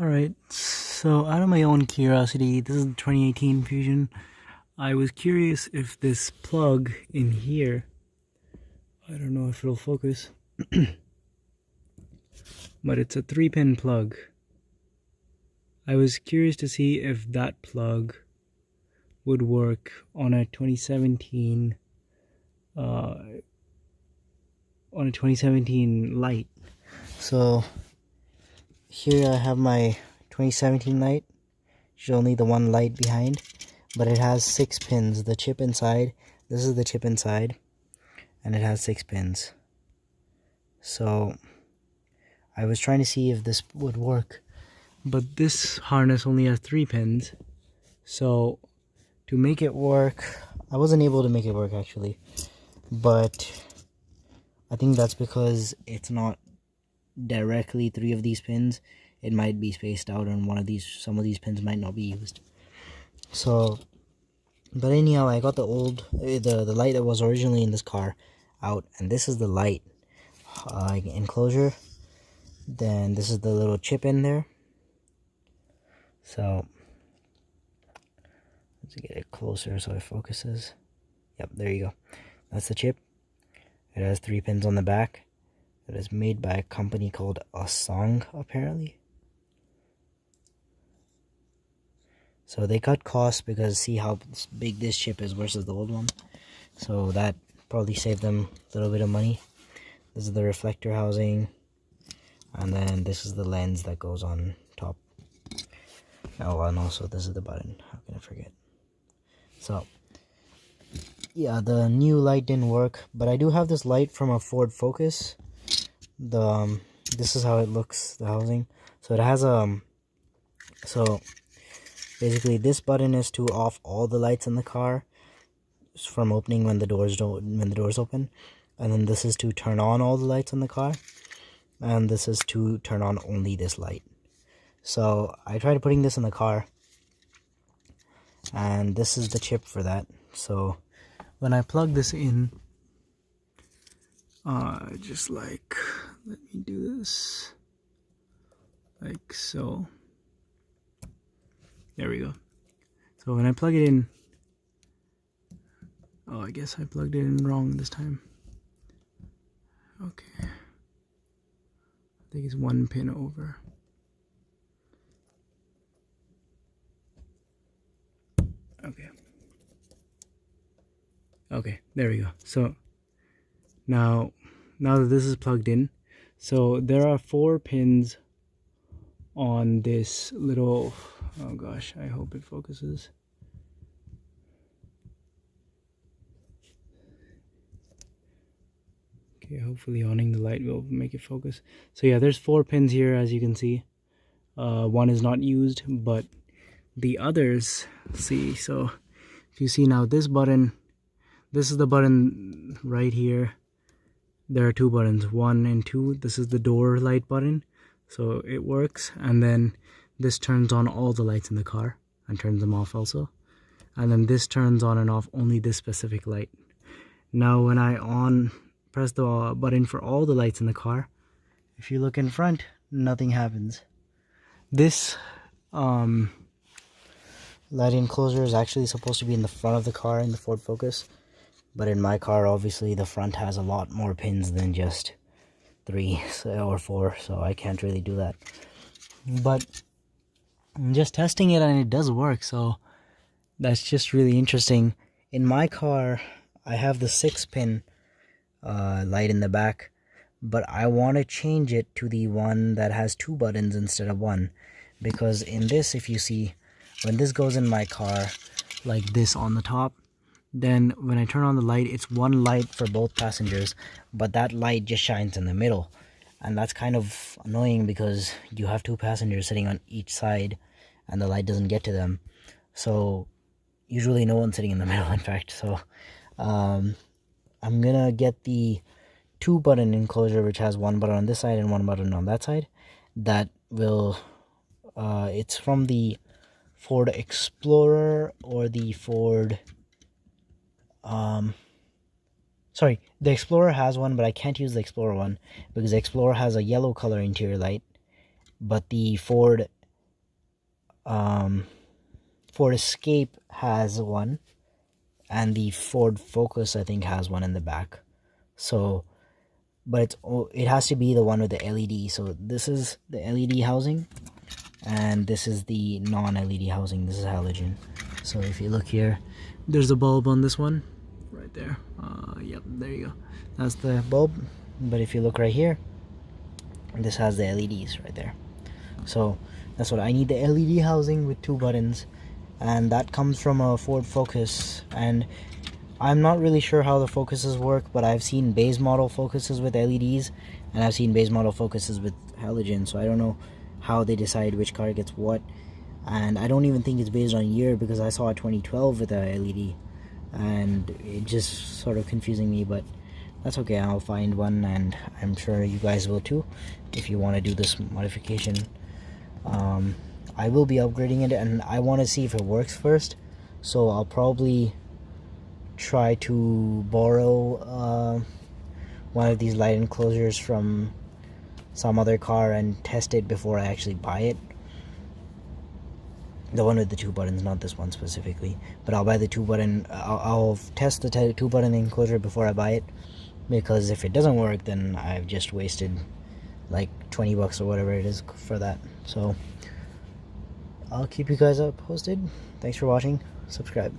Alright, so out of my own curiosity, this is the 2018 Fusion. I was curious if this plug in here, I don't know if it'll focus, but it's a 3-pin plug. I was curious to see if that plug would work on a 2017 light. So here I have my 2017 light. There's only the one light behind, but it has 6 pins. The chip inside, this is the chip inside, and it has 6 pins. So I was trying to see if this would work, but this harness only has 3 pins. So to make it work, I wasn't able to make it work actually, but I think that's because it's not directly 3 of these pins. It might be spaced out, and some of these pins might not be used. So, but anyhow, I got the light that was originally in this car out, and this is the light enclosure. Then this is the little chip in there. So let's get it closer so it focuses. Yep, there you go. That's the chip. It has 3 pins on the back. It is made by a company called Asong, apparently. So they cut costs because see how big this chip is versus the old one. So that probably saved them a little bit of money. This is the reflector housing. And then this is the lens that goes on top. Oh, and also this is the button. How can I forget? So yeah, the new light didn't work, but I do have this light from a Ford Focus. This is how it looks, the housing. So it has so basically this button is to off all the lights in the car from opening when the doors open, and then this is to turn on all the lights in the car, and this is to turn on only this light. So I tried putting this in the car, and this is the chip for that. So when I plug this in, just like, let me do this like so. There we go. So when I plug it in, oh, I guess I plugged it in wrong this time. Okay, I think it's 1 pin over. Okay, there we go. So now that this is plugged in, so there are 4 pins on this little, oh gosh, I hope it focuses. Okay, hopefully owning the light will make it focus. So yeah, there's 4 pins here, as you can see. One is not used, but the others, see, so if you see now this button, this is the button right here. There are 2 buttons, 1 and 2. This is the door light button, so it works. And then this turns on all the lights in the car and turns them off also. And then this turns on and off only this specific light. Now when I press the button for all the lights in the car, if you look in front, nothing happens. This light enclosure is actually supposed to be in the front of the car in the Ford Focus. But in my car, obviously, the front has a lot more pins than just 3 or 4, so I can't really do that. But I'm just testing it, and it does work, so that's just really interesting. In my car, I have the 6-pin light in the back, but I want to change it to the one that has 2 buttons instead of 1. Because in this, if you see, when this goes in my car, like this on the top, then when I turn on the light, it's 1 light for both passengers, but that light just shines in the middle, and that's kind of annoying because you have 2 passengers sitting on each side and the light doesn't get to them. So usually no one's sitting in the middle, in fact. So I'm gonna get the 2-button enclosure, which has 1 button on this side and 1 button on that side. That will it's from the Ford Explorer or the Ford sorry, the Explorer has one, but I can't use the Explorer one because the Explorer has a yellow color interior light, but the Ford Ford Escape has one, and the Ford Focus I think has one in the back. So, but it has to be the one with the LED. So this is the LED housing, and this is the non-LED housing. This is halogen. So if you look here, there's a bulb on this one right there. Yep, there you go. That's the bulb. But if you look right here, this has the LEDs right there. So that's what I need, the LED housing with 2 buttons, and that comes from a Ford Focus. And I'm not really sure how the Focuses work, but I've seen base model Focuses with LEDs, and I've seen base model Focuses with halogen, so I don't know how they decide which car gets what. And I don't even think it's based on year, because I saw a 2012 with a LED, and it just sort of confusing me, but that's okay. I'll find one, and I'm sure you guys will too if you want to do this modification. I will be upgrading it, and I want to see if it works first, so I'll probably try to borrow one of these light enclosures from some other car and test it before I actually buy it. The one with the 2 buttons, not this one specifically, but I'll buy the 2 button. I'll test the 2 button enclosure before I buy it, because if it doesn't work, then I've just wasted like 20 bucks or whatever it is for that. So I'll keep you guys up posted. Thanks for watching. Subscribe.